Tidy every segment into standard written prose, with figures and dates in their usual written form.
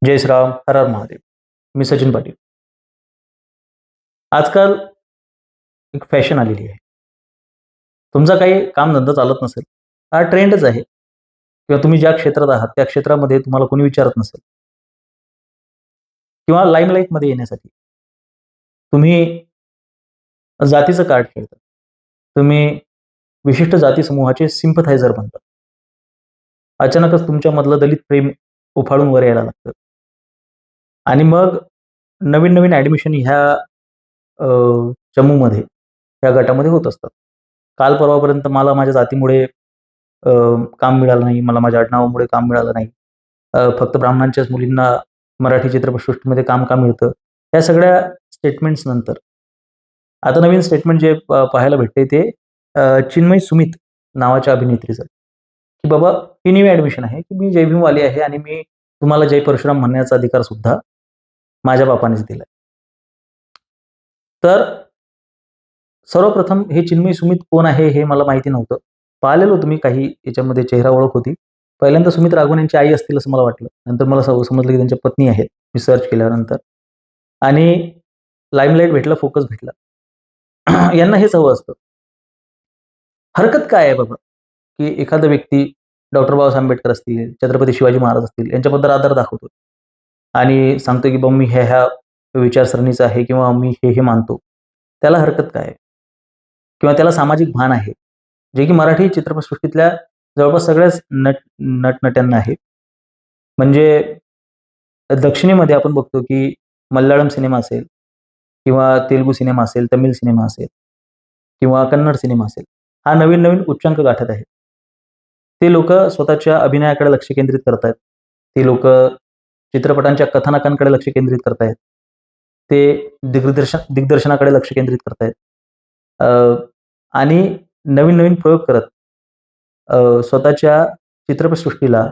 जय श्रीराम, हर हर महादेव. मी सचिन पाटील. आजकाल एक फॅशन आलेली आहे. तुमचा काही कामधंदा चालत नसेल, हा ट्रेंडच आहे किंवा तुम्ही ज्या क्षेत्रात आहात त्या क्षेत्रामध्ये तुम्हाला कोणी विचारत नसेल किंवा लाईमलाईटमध्ये येण्यासाठी तुम्ही जातीचं कार्ड खेळता. तुम्ही विशिष्ट जाती समूहाचे सिम्पथायझर बनतात. अचानकच तुमच्यामधलं दलित प्रेम उफाळून वर यायला लागतं आणि मग नवीन-नवीन ॲडमिशन ह्या अ, चमूमध्ये, या गटामध्ये होत असतात. काल परवापर्यंत मला माझ्या जातीमुळे अ, काम मिळालं नाही, मला माझ्या आडनावामुळे काम मिळालं नाही. फक्त ब्राह्मणांच्याच मुलींना मराठी चित्रपटसृष्टीमध्ये काम का मिळतं? या सगळ्या स्टेटमेंट्स नंतर आता नवीन स्टेटमेंट जे पाहायला भेटते ते चिन्मयी सुमित नावाच्या अभिनेत्रीचं, की बाबा ही न्यू ॲडमिशन आहे, की मी जय भीमवाली आहे आणि मी तुम्हाला जय परशुराम म्हणण्याचा अधिकार सुद्धा माझ्या बापानेच दिलाय. तर सर्वप्रथम हे चिन्मयी सुमित कोण आहे हे मला माहिती नव्हतं. पाहिलेलं होतं मी काही याच्यामध्ये चेहरा ओळख होती. पहिल्यांदा सुमित राघवन यांची आई असतील असं मला वाटलं. नंतर मला समजलं की त्यांच्या पत्नी आहेत. मी सर्च केल्यानंतर आणि लाईमलाईट भेटला, फोकस भेटला. यांना हेच हवं असतं. हरकत काय आहे बाबा, की एखादा व्यक्ती डॉक्टर बाबासाहेब आंबेडकर असतील, छत्रपती शिवाजी महाराज असतील यांच्याबद्दल आदर दाखवतो आणि सांगतो की बाबा मी ह्या विचारसरणीचा आहे किंवा मी हे मानतो. त्याला हरकत काय आहे? किंवा त्याला सामाजिक भान आहे, जे की मराठी चित्रपटसृष्टीतल्या जवळपास सगळ्याच नटनट्यांना आहे. म्हणजे दक्षिणेमध्ये आपण बघतो की मल्याळम सिनेमा असेल किंवा तेलुगू सिनेमा असेल, तमिळ सिनेमा असेल किंवा कन्नड सिनेमा असेल, हा नवीन-नवीन उच्चांक गाठत आहे. ते लोकं स्वतःच्या अभिनयाकडे लक्ष केंद्रित करतायत. ते लोकं चित्रपटांच्या कथानकांकडे लक्ष केंद्रित करतायत. ते दिग्दर्शनाकडे लक्ष केंद्रित करतायत. आणि नवीन-नवीन प्रयोग करत स्वतःच्या चित्रपटसृष्टीला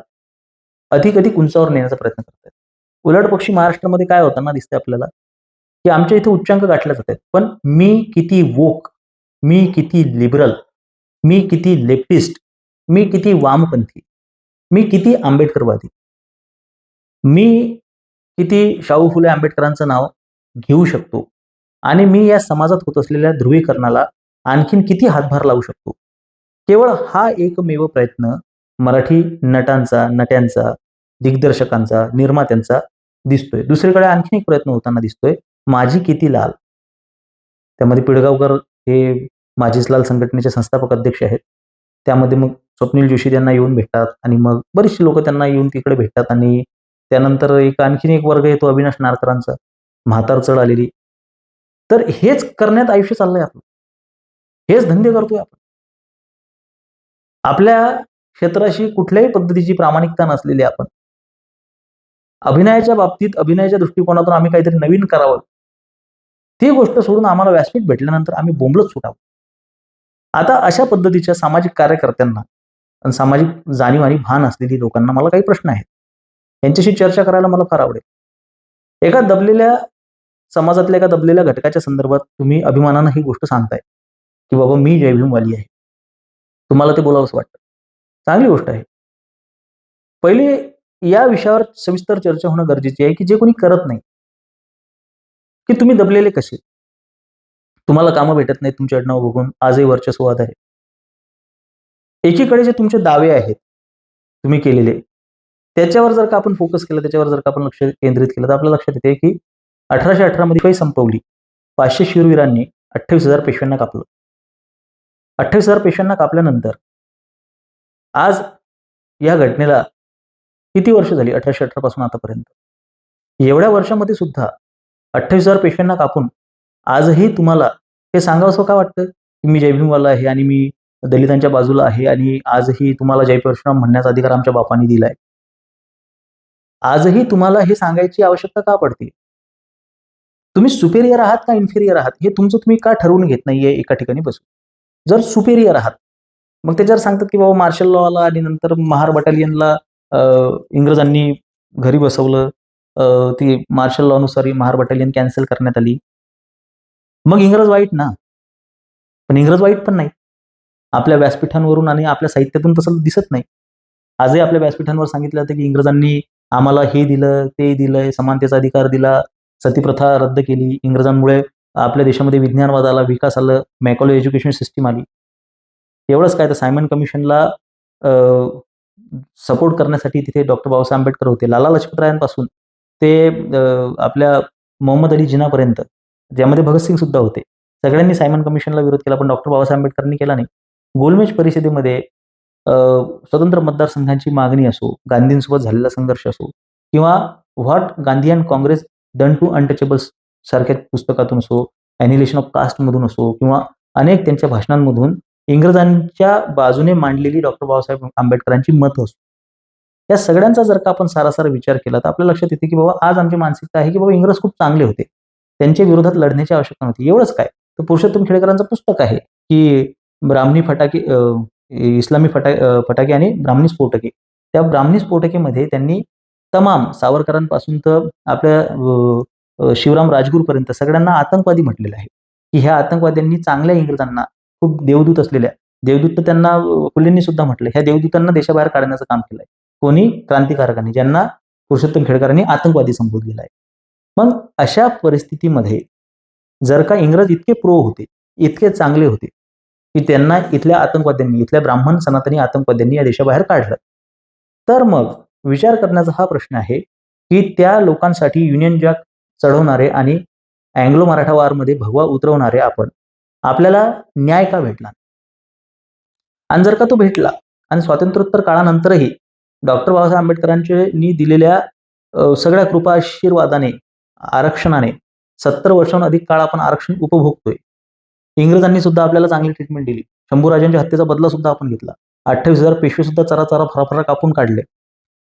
अधिक-अधिक उंचावर नेण्याचा प्रयत्न करतायत. उलटपक्षी महाराष्ट्रामध्ये काय होताना दिसतंय आपल्याला, की आमच्या इथे उच्चांक गाठले जात आहेत. पण मी किती वोक, मी किती लिबरल, मी किती लेफ्टिस्ट, मी किती वामपंथी, मी किती आंबेडकरवादी, मी किती शाहू फुले आंबेडकरांचं नाव घेऊ शकतो आणि मी या समाजात होत असलेल्या ध्रुवीकरणाला आणखीन किती हातभार लावू शकतो. केवळ हा एकमेव प्रयत्न मराठी नटांचा, नट्यांचा, दिग्दर्शकांचा, निर्मात्यांचा दिसतोय. दुसरीकडे आणखीन एक प्रयत्न होताना दिसतोय, माझी किती लाल. त्यामध्ये पिळगावकर हे माझीच लाल संघटनेचे संस्थापक अध्यक्ष आहेत. त्यामध्ये मग स्वप्नील जोशी त्यांना येऊन भेटतात आणि मग बरीचशी लोकं त्यांना येऊन तिकडे भेटतात आणि त्यानंतर आणखीन एक वर्ग येतो अविनाश नारकरांचा, म्हातार चढ आलेली. तर हेच करण्यात आयुष्य चाललंय आपलं. हेच धंदे करतोय आपण. आपल्या क्षेत्राशी कुठल्याही पद्धतीची प्रामाणिकता नसलेली आपण. अभिनयाच्या बाबतीत, अभिनयाच्या दृष्टिकोनातून आम्ही काहीतरी नवीन करावं. ती गोष्ट सोडून आम्हाला व्यासपीठ भेटल्यानंतर आम्ही बोंबलत सुटावं. आता अशा पद्धतीच्या सामाजिक कार्यकर्त्यांना आणि सामाजिक जाणीव आणि भान असलेली लोकांना मला काही प्रश्न आहेत. यांच्याशी चर्चा करायला मला फार आवडेल. एका दबलेल्या समाजातल्या एका दबलेल्या घटकाच्या संदर्भात तुम्ही अभिमानानं ही गोष्ट सांगताय, की बाबा मी जय भीमवाली आहे. तुम्हाला ते बोलावंसं वाटतं. चांगली गोष्ट आहे. पहिले या विषयावर सविस्तर चर्चा होणं गरजेची आहे, की जे कोणी करत नाही, की तुम्ही दबलेले कसे? तुम्हाला कामं भेटत नाहीत तुमचे आडनाव बघून, आजही वर्चस्ववाद आहे. एकीकडे जे तुमचे दावे आहेत, तुम्ही केलेले, त्याच्यावर जर का आपण फोकस केलं, त्याच्यावर जर का आपण लक्ष केंद्रित केलं, तर आपल्या लक्षात येते, की 1818 मध्ये शिपाई संपवली. 500 शूरवीरांनी 28,000 पेशव्यांना कापलं. 28,000 पेशव्यांना कापल्यानंतर आज या घटनेला किती वर्ष झाली 1818 पासून आतापर्यंत. एवढ्या वर्षामध्ये सुद्धा 28,000 पेशव्यांना कापून आजही तुम्हाला हे सांगावसं का वाटतं, की मी जय भीमवाला आहे आणि मी दलितांच्या बाजूला आहे आणि आजही तुम्हाला जय परशुराम म्हणण्याचा अधिकार आमच्या बापांनी दिलाय. आजही तुम्हाला हे सांगायची आवश्यकता का पडते? तुम्ही सुपेरियर आहात का इन्फेरियर आहात? हे तुमचं तुम्ही का ठरवून घेत नाहीये एका ठिकाणी बसून? जर सुपेरियर आहात, मग त्याच्यावर सांगतात की बाबा मार्शल लॉ आला आणि नंतर महार बटालियनला अ, इंग्रजांनी घरी बसवलं. ती मार्शल लॉनुसार महार बटालियन कॅन्सल करण्यात आली. मग इंग्रज वाईट ना? पण इंग्रज वाईट पण नाही. आपल्या व्यासपीठांवरून आणि आपल्या साहित्यातून तसं दिसत नाही. आजही आपल्या व्यासपीठांवर सांगितलं जातं की इंग्रजांनी आम्हाला हे दिलं, ते दिलंय, समानतेचा अधिकार दिला, सतीप्रथा रद्द केली. इंग्रजांमुळे आपल्या देशामध्ये विज्ञानवाद आला, विकास आलं, मॅकॉले एज्युकेशन सिस्टीम आली. एवढंच काय तर सायमन कमिशनला सपोर्ट करण्यासाठी तिथे डॉक्टर बाबासाहेब आंबेडकर होते. लाला लजपतरायांपासून ते आपल्या मोहम्मद अली जिनापर्यंत, ज्यामध्ये भगतसिंग सुद्धा होते. सगळ्यांनी सायमन कमिशनला विरोध केला, पण डॉक्टर बाबासाहेब आंबेडकरांनी केला नाही. गोलमेज परिषदेमध्ये स्वतंत्र मतदारसंघांची मागणी असो, गांधींसोबत झालेला संघर्ष असो किंवा what Gandhi and Congress done to untouchables सारख्या पुस्तकातून असो, ॲनिहिलेशन ऑफ कास्टमधून असो किंवा अनेक त्यांच्या भाषणांमधून इंग्रजांच्या बाजूने मांडलेली डॉक्टर बाबासाहेब आंबेडकरांची मतं असो. या सगळ्यांचा जर का आपण सारासार विचार केला तर आपल्या लक्षात येते की बाबा आज आमची मानसिकता आहे की बाबा इंग्रज खूप चांगले होते. त्यांच्या विरोधात लढण्याची आवश्यकता नव्हती. एवढंच काय, तर पुरुषोत्तम खेडेकरांचं पुस्तक आहे की ब्राह्मणी फटाके इस्लामी फटाके आणि ब्राह्मणी स्फोटके. त्या ब्राह्मणी स्फोटकेमध्ये त्यांनी तमाम सावरकरांपासून तर आपल्या शिवराम राजगुरूपर्यंत सगळ्यांना आतंकवादी म्हटलेलं आहे, की ह्या आतंकवाद्यांनी चांगल्या इंग्रजांना खूप देवदूत असलेल्या देवदूत तर त्यांना फुलेंनी सुद्धा म्हटलं, ह्या देवदूतांना देशाबाहेर काढण्याचं काम केलंय. कोणी? क्रांतिकारकांनी, ज्यांना पुरुषोत्तम खेडेकरांनी आतंकवादी संबोधलेलं आहे. मग अशा परिस्थितीमध्ये जर का इंग्रज इतके प्रो होते, इतके चांगले होते, की त्यांना इथल्या आतंकवाद्यांनी, इथल्या ब्राह्मण सनातनी आतंकवाद्यांनी या देशाबाहेर काढलं, तर मग विचार करण्याचा हा प्रश्न आहे की त्या लोकांसाठी युनियन जॅक चढवणारे आणि अँग्लो मराठा वॉरमध्ये भगवा उतरवणारे आपण, आपल्याला न्याय का भेटला? आणि जर का तो भेटला आणि स्वातंत्र्योत्तर काळानंतरही डॉक्टर बाबासाहेब आंबेडकरांनी दिलेल्या सगळ्या कृपा आशीर्वादाने, आरक्षणाने 70 वर्षांहून अधिक काळ आपण आरक्षण उपभोगतोय. इंग्रजांनी सुद्धा आपल्याला चांगली ट्रीटमेंट दिली. शंभूराजांच्या हत्येचा बदला सुद्धा आपण घेतला. 28,000 पेशवे सुद्धा चरा-चरा, फरा-फरा कापून काढले.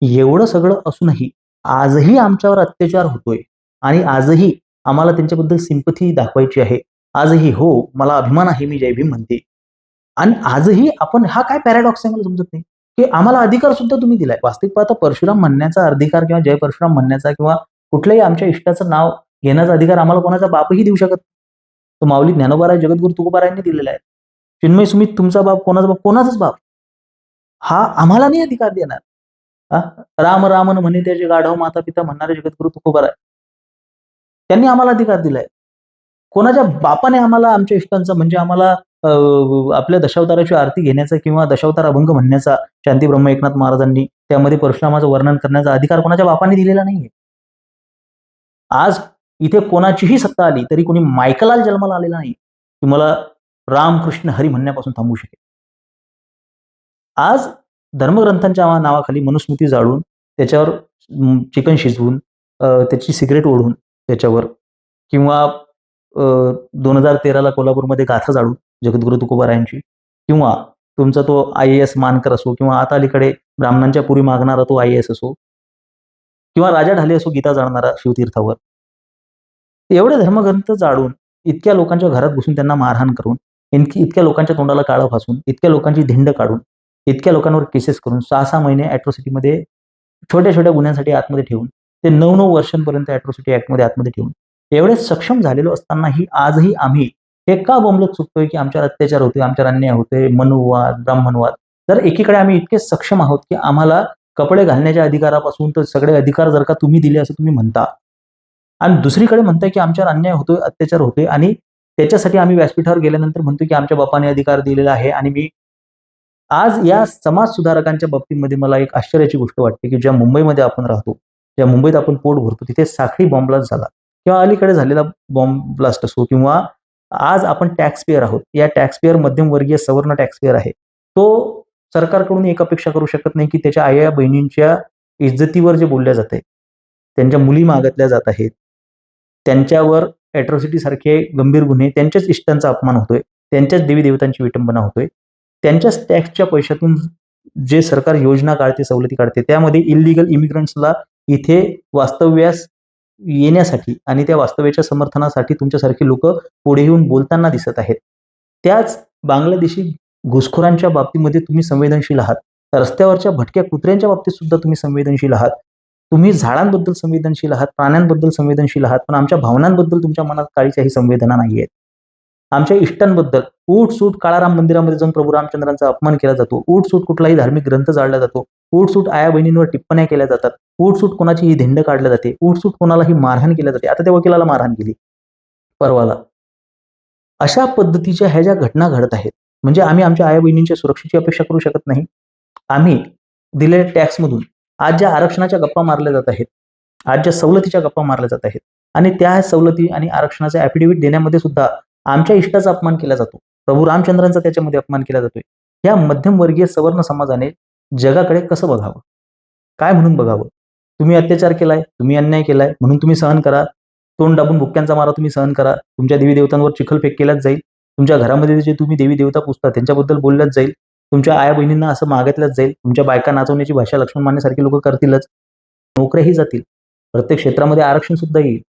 एवढं सगळं असूनही आजही आमच्यावर अत्याचार होतोय आणि आजही आम्हाला त्यांच्याबद्दल सिंपथी दाखवायची आहे. आजही हो, मला अभिमान आहे, मी जय भीम म्हणते. आणि आजही आपण हा काय पॅराडॉक्स आहे मला समजत नाही, की आम्हाला अधिकार सुद्धा तुम्ही दिलाय. वास्तविक पाहता परशुराम म्हणण्याचा अधिकार किंवा जय परशुराम म्हणण्याचा किंवा कुठल्याही आमच्या इष्टाचं नाव घेण्याचा अधिकार आम्हाला कोणाचा बापही देऊ शकत नाही. तो माऊली ज्ञानोबाराय जगद्गुरू तुकोबारायांनी दिलेला आहे. चिन्मय सुमित तुमचा बाप, कोणाचा बाप? कोणाचाच बाप. हा आम्हाला नाही अधिकार देणार. राम राम म्हणे त्याचे गाढव माता पिता म्हणणारे जगद्गुरू तुकोबाराय, त्यांनी आम्हाला अधिकार दिलाय. कोणाच्या बापाने आम्हाला आमच्या इष्टांचा म्हणजे आम्हाला आपल्या दशावताराची आरती घेण्याचा किंवा दशावतार अभंग म्हणण्याचा, शांती ब्रह्म एकनाथ महाराजांनी त्यामध्ये परशुरामाचं वर्णन करण्याचा अधिकार कोणाच्या बापाने दिलेला नाहीये. आज इथे कोणाचीही सत्ता आली तरी कोणी मायकलाल जन्माला आलेला नाही की मला राम कृष्ण हरी म्हणण्यापासून थांबवू शकेल. आज धर्मग्रंथांच्या नावाखाली मनुस्मृती जाळून त्याच्यावर चिकन शिजवून त्याची सिगरेट ओढून त्याच्यावर किंवा 2013ला कोल्हापूरमध्ये गाथा जाळून जगद्गुरू तुकोबारायांची किंवा तुमचा तो IAS मानकर असो किंवा आता अलीकडे ब्राह्मणांच्या पुरी मागणारा तो IAS असो किंवा राजा ढाले असो गीता जाणणारा शिवतीर्थावर, एवढे धर्मग्रंथ जाळून इतक्या लोकांच्या घरात घुसून त्यांना मारहाण करून, इतक्या लोकांच्या तोंडाला काळं फासून, इतक्या लोकांची धिंड काढून, इतक्या लोकांवर केसेस करून 6-6 महिने ॲट्रॉसिटीमध्ये छोट्या-छोट्या गुन्ह्यांसाठी आतमध्ये ठेवून, ते 9-9 वर्षांपर्यंत ॲट्रॉसिटी ॲक्टमध्ये आतमध्ये ठेवून, एवढे सक्षम झालेलो असतानाही आजही आम्ही हे का बोंबलत चुकतोय की आमच्यावर अत्याचार होतोय, आमच्यावर अन्याय होतोय, मनुवाद, ब्राह्मणवाद. जर एकीकडे आम्ही इतके सक्षम आहोत की आम्हाला कपडे घालण्याच्या अधिकारापासून तर सगळे अधिकार जर का तुम्ही दिले असं तुम्ही म्हणता आणि दुसरीकडे म्हणताय की आमच्यावर अन्याय होतोय, अत्याचार होतोय आणि त्याच्यासाठी आम्ही व्यासपीठावर गेल्यानंतर म्हणतोय की आमच्या बापाने अधिकार दिलेला आहे आणि मी आज या समाज सुधारकांच्या बाबतीमध्ये मला एक आश्चर्याची गोष्ट वाटते की ज्या मुंबईमध्ये आपण राहतो, ज्या मुंबईत आपण पोट भरतो, तिथे साखळी बॉम्ब ब्लास्ट झाला किंवा अलीकडे झालेला बॉम्ब ब्लास्ट असो किंवा आज आपण टॅक्स पेयर आहोत. या टॅक्स पेयर मध्यमवर्गीय सवर्ण टॅक्स पेयर आहे. तो सरकारकडून एक अपेक्षा करू शकत नाही की त्याच्या आया बहिणींच्या इज्जतीवर जे बोलल्या जाते, त्यांच्या मुली मागितल्या जात आहेत, त्यांच्यावर ॲट्रॉसिटी सारखे गंभीर गुन्हे, त्यांच्याच इष्टांचा अपमान होतोय, त्यांच्याच देवी देवतांची विटंबना होतोय, त्यांच्याच टॅक्सच्या पैशातून जे सरकार योजना काढते, सवलती काढते, त्यामध्ये इल्लीगल इमिग्रंट्सला इथे वास्तव्यास येण्यासाठी आणि त्या वास्तव्याच्या समर्थनासाठी तुमच्यासारखी लोक पुढे येऊन बोलताना दिसत आहेत. त्याच बांगलादेशी घुसखोरांच्या बाबतीमध्ये तुम्ही संवेदनशील आहात. रस्त्यावरच्या भटक्या कुत्र्यांच्या बाबतीत सुद्धा तुम्ही संवेदनशील आहात. तुम्ही झाडांबद्दल संवेदनशील आहात, प्राण्यांबद्दल संवेदनशील आहात, पण आमच्या भावनांबद्दल तुमच्या मनात काळीच्याही संवेदना नाहीयेत. आमच्या इष्टांबद्दल उठसूट काळाराम मंदिरामध्ये जाऊन प्रभू रामचंद्रांचा अपमान केला जातो, उठसूट कुठलाही धार्मिक ग्रंथ जाळला जातो, उठसूट आया बहिणींवर टिप्पण्या केल्या जातात, उठसूट कोणाची ही धिंड काढल्या जाते, उठसूट कोणालाही मारहाण केल्या जाते. आता त्या वकिलाला मारहाण केली परवाला. अशा पद्धतीच्या ह्या ज्या घटना घडत आहेत, म्हणजे आम्ही आमच्या आया बहिणींच्या सुरक्षेची अपेक्षा करू शकत नाही. आम्ही दिलेल्या टॅक्समधून आज ज्या आरक्षणाच्या गप्पा मारल्या जात आहेत, आज ज्या सवलतीच्या गप्पा मारल्या जात आहेत आणि त्या सवलती आणि आरक्षणाचे ॲफिडेव्हिट देण्यामध्ये सुद्धा आमच्या इष्टाचा अपमान केला जातो, प्रभू रामचंद्रांचा त्याच्यामध्ये अपमान केला जातोय. या मध्यमवर्गीय सवर्ण समाजाने जगाकडे कसं बघावं, काय म्हणून बघावं? तुम्ही अत्याचार केलाय, तुम्ही अन्याय केलाय म्हणून तुम्ही सहन करा, तोंड दाबून बुक्क्यांचा मारा तुम्ही सहन करा, तुमच्या देवी देवतांवर चिखलफेक केल्याच जाईल, तुमच्या घरामध्ये जे तुम्ही देवी देवता पुजता त्यांच्याबद्दल बोलल्याच जाईल, तुमच्या आया बहिणींना असं मागितल्याच जाईल, तुमच्या बायका नाचवण्याची भाषा लक्ष्मण मानेसारखी लोक करतीलच, नोकऱ्याही जातील, प्रत्येक क्षेत्रामध्ये आरक्षण सुद्धा येईल.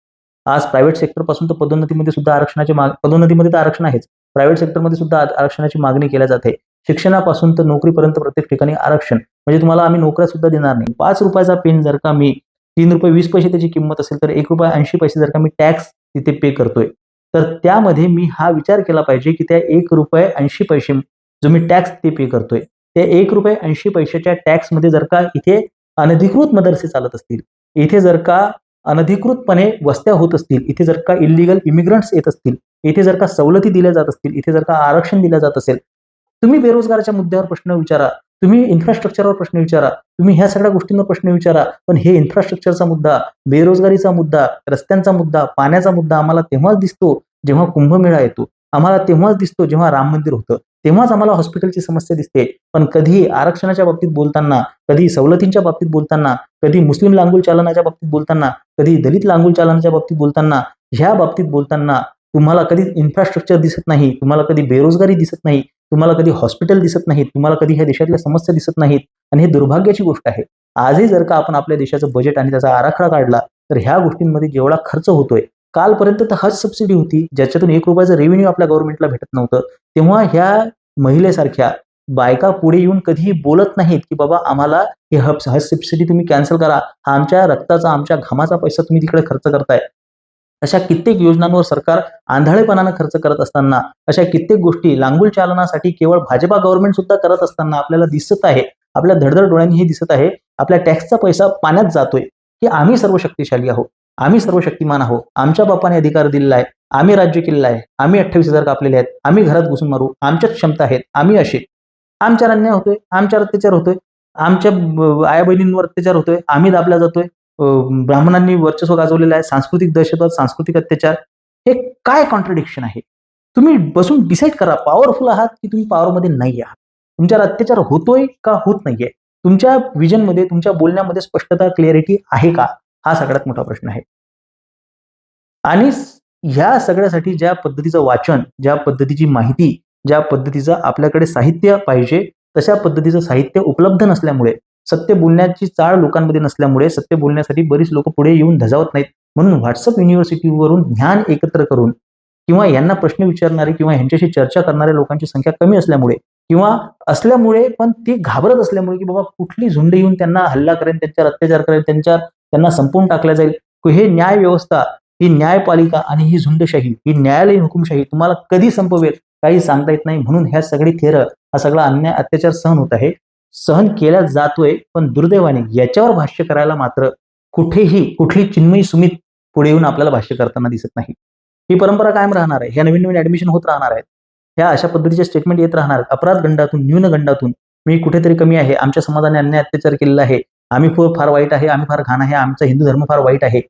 आज प्रायव्हेट सेक्टर पासून तर पदोन्नतीमध्ये सुद्धा पदोन्नतीमध्ये तर आरक्षण आहेच, प्रायव्हेट सेक्टरमध्ये सुद्धा आरक्षणाची मागणी केल्या जाते. शिक्षणापासून तर नोकरीपर्यंत प्रत्येक ठिकाणी आरक्षण, म्हणजे तुम्हाला आम्ही नोकऱ्या सुद्धा देणार नाही. 5 रुपयाचा पेन जर का मी ₹3.20 त्याची किंमत असेल तर ₹1.80 जर का मी टॅक्स तिथे पे करतोय, तर त्यामध्ये मी हा विचार केला पाहिजे की त्या ₹1.80 जो मी टॅक्स ते पे करतोय, त्या ₹1.80च्या टॅक्समध्ये जर का इथे अनधिकृत मदरसे चालत असतील, इथे जर का अनधिकृतपणे वस्त्या होत असतील, इथे जर का इल्लीगल इमिग्रंट्स येत असतील, इथे जर का सवलती दिल्या जात असतील, इथे जर का आरक्षण दिलं जात असेल, तुम्ही बेरोजगाराच्या मुद्द्यावर प्रश्न विचारा, तुम्ही इन्फ्रास्ट्रक्चरवर प्रश्न विचारा, तुम्ही ह्या सगळ्या गोष्टींवर प्रश्न विचारा. पण हे इन्फ्रास्ट्रक्चरचा मुद्दा, बेरोजगारीचा मुद्दा, रस्त्यांचा मुद्दा, पाण्याचा मुद्दा आम्हाला तेव्हाच दिसतो जेव्हा कुंभमेळा येतो, आम्हाला तेव्हाच दिसतो जेव्हा राम मंदिर होतं, तेव्हाच आम्हाला हॉस्पिटलची समस्या दिसते. पण कधी आरक्षणाच्या बाबतीत बोलताना, कधी सवलतींच्या बाबतीत बोलताना, कधी मुस्लिम लांगुल चालनाच्या बाबतीत बोलताना, कधी दलित लांगुल चालनाच्या बाबतीत बोलताना, ह्या बाबतीत बोलताना तुम्हाला कधी इन्फ्रास्ट्रक्चर दिसत नाही, तुम्हाला कधी बेरोजगारी दिसत नाही, तुम्हाला कधी हॉस्पिटल दिसत नाहीत, तुम्हाला कधी ह्या देशातल्या समस्या दिसत नाहीत. आणि हे दुर्भाग्याची गोष्ट आहे. आजही जर का आपण आपल्या देशाचं बजेट आणि त्याचा आराखडा काढला, तर ह्या गोष्टींमध्ये जेवढा खर्च होतोय, कालपर्यंत तर हज सबसिडी होती, ज्याच्यातून ₹1 रेव्हेन्यू आपल्या गव्हर्नमेंटला भेटत नव्हतं. तेव्हा ह्या महिलेसारख्या बायका पुढे येऊन कधीही बोलत नाहीत, की बाबा आम्हाला ही हज सबसिडी तुम्ही कॅन्सल करा. हा आमच्या रक्ताचा, आमच्या घामाचा पैसा तुम्ही तिकडे खर्च करताय. अशा कित्येक योजनांवर सरकार आंधळेपणानं खर्च करत असताना, अशा कित्येक गोष्टी लांगुल चालनासाठी केवळ भाजपा गव्हर्नमेंट सुद्धा करत असताना आपल्याला दिसत आहे, आपल्या धडधड डोळ्यांनी हे दिसत आहे, आपल्या टॅक्सचा पैसा पाण्यात जातोय, की आम्ही सर्व शक्तिशाली आहोत, आम्ही सर्व शक्तिमान आहोत, आमच्या बापाने अधिकार दिलेला आहे, आम्ही राज्य केलेलं आहे, आम्ही 28,000 कापलेले आहेत, आम्ही घरात घुसून मारू, आमच्यात क्षमता आहेत, आम्ही असे. आमच्यावर अन्याय होतोय, आमच्यावर अत्याचार होतोय, आमच्या आया बहिणींवर अत्याचार होतोय, आम्ही दाबला जातोय, ब्राह्मणांनी वर्चस्व गाजवलेलं आहे, सांस्कृतिक दहशतवाद, सांस्कृतिक अत्याचार, हे काय कॉन्ट्रडिक्शन आहे? तुम्ही बसून डिसाईड करा, पॉवरफुल आहात की तुम्ही पॉवरमध्ये नाही आहात? तुमच्यावर अत्याचार होतोय का होत नाहीये? तुमच्या व्हिजनमध्ये, तुमच्या बोलण्यामध्ये स्पष्टता, क्लॅरिटी आहे का? हा सगळ्यात मोठा प्रश्न आहे. आणि ह्या सगळ्यासाठी ज्या पद्धतीचं वाचन, ज्या पद्धतीची माहिती, ज्या पद्धतीचं आपल्याकडे साहित्य पाहिजे, तशा पद्धतीचं साहित्य उपलब्ध नसल्यामुळे, सत्य बोलण्याची चाळ लोकांमध्ये नसल्यामुळे, सत्य बोलण्यासाठी बरीच लोक पुढे येऊन धजावत नाहीत. म्हणून व्हॉट्सअप युनिव्हर्सिटीवरून ज्ञान एकत्र करून किंवा यांना प्रश्न विचारणारे किंवा ह्यांच्याशी चर्चा करणाऱ्या लोकांची संख्या कमी असल्यामुळे किंवा असल्यामुळे पण ते घाबरत असल्यामुळे, की बाबा कुठली झुंड येऊन त्यांना हल्ला करेल, त्यांच्यावर अत्याचार करेल, त्यांना संपवून टाकल्या जाईल. हे न्याय व्यवस्था, ही न्यायपालिका आणि ही झुंडशाही, ही न्यायालयीन हुकुमशाही तुम्हाला कधी संपवेल काही सांगता येत नाही. म्हणून ह्या सगळी हा सगळा अन्याय, अत्याचार सहन होत आहे, सहन केला जातोय. पण दुर्दैवाने याच्यावर भाष्य करायला मात्र कुठेही कुठली चिन्मयी सुमित पुढे येऊन आपल्याला भाष्य करताना दिसत नाही. ही परंपरा कायम राहणार आहे. ह्या नवीन नवीन ऍडमिशन होत राहणार आहेत, ह्या अशा पद्धतीचे स्टेटमेंट येत राहणार आहेत. अपराध गंडातून, न्यूनगंडातून मी कुठेतरी कमी आहे, आमच्या समाजाने अन्याय अत्याचार केलेला आहे, आम्ही फार वाईट आहे, आम्ही फार घाण आहे, आमचा हिंदू धर्म फार वाईट आहे,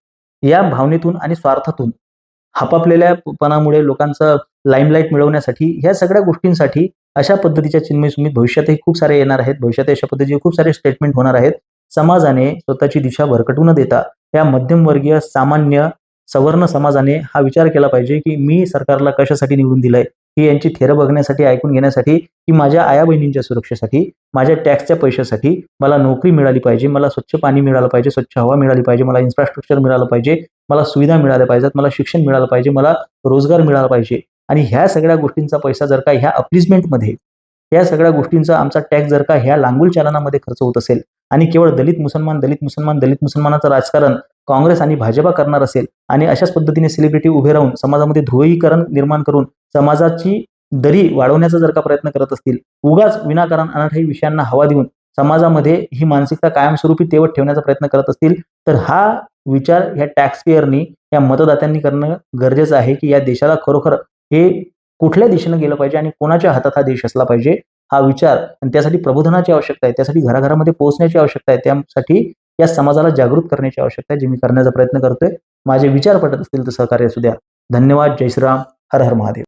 या भावनेतून आणि स्वार्थातून हापापलेल्यापणामुळे लोकांचं लाईमलाईट मिळवण्यासाठी, ह्या सगळ्या गोष्टींसाठी अशा पद्धतीच्या चिन्मय सुमित भविष्यातही खूप सारे येणार आहेत. भविष्यात अशा पद्धतीचे खूप सारे स्टेटमेंट होणार आहेत. समाजाने स्वतःची दिशा भरकटू न देता या मध्यमवर्गीय सामान्य सवर्ण समाजाने हा विचार केला पाहिजे, की मी सरकारला कशासाठी निवडून दिलंय, ही यांची थेरं बघण्यासाठी, ऐकून घेण्यासाठी, की माझ्या आया बहिणींच्या सुरक्षेसाठी, माझ्या टॅक्सच्या पैशासाठी मला नोकरी मिळाली पाहिजे, मला स्वच्छ पाणी मिळालं पाहिजे, स्वच्छ हवा मिळाली पाहिजे, मला इन्फ्रास्ट्रक्चर मिळालं पाहिजे, मला सुविधा मिळाल्या पाहिजेत, मला शिक्षण मिळालं पाहिजे, मला रोजगार मिळाला पाहिजे. आणि ह्या सगळ्या गोष्टींचा पैसा जर का ह्या अप्लिजमेंटमध्ये, या सगळ्या गोष्टींचा आमचा टॅक्स जर का ह्या लांगुल चालनामध्ये खर्च होत असेल आणि केवळ दलित मुसलमानाचं राजकारण काँग्रेस आणि भाजपा करणार असेल आणि अशाच पद्धतीने सेलिब्रिटी उभे राहून समाजामध्ये ध्रुवीकरण निर्माण करून समाजाची दरी वाढवण्याचा जर का प्रयत्न करत असतील, उगाच विनाकारण अनाठायी विषयांना हवा देऊन समाजामध्ये ही मानसिकता कायमस्वरूपी तेवत ठेवण्याचा प्रयत्न करत असतील, तर हा विचार या टॅक्स पेयरनी, या मतदात्यांनी करणं गरजेचं आहे, की या देशाला खरोखर हे कुठल्या दिशेनं गेलं पाहिजे आणि कोणाच्या हातात हा देश असला पाहिजे, हा विचार. आणि त्यासाठी प्रबोधनाची आवश्यकता आहे, त्यासाठी घराघरामध्ये पोहोचण्याची आवश्यकता आहे, त्यासाठी या समाजाला जागृत करण्याची आवश्यकता आहे, जे मी करण्याचा प्रयत्न करतोय. माझे विचार पटत असतील तर सहकार्य असू द्या. धन्यवाद. जय श्रीराम. हर हर महादेव.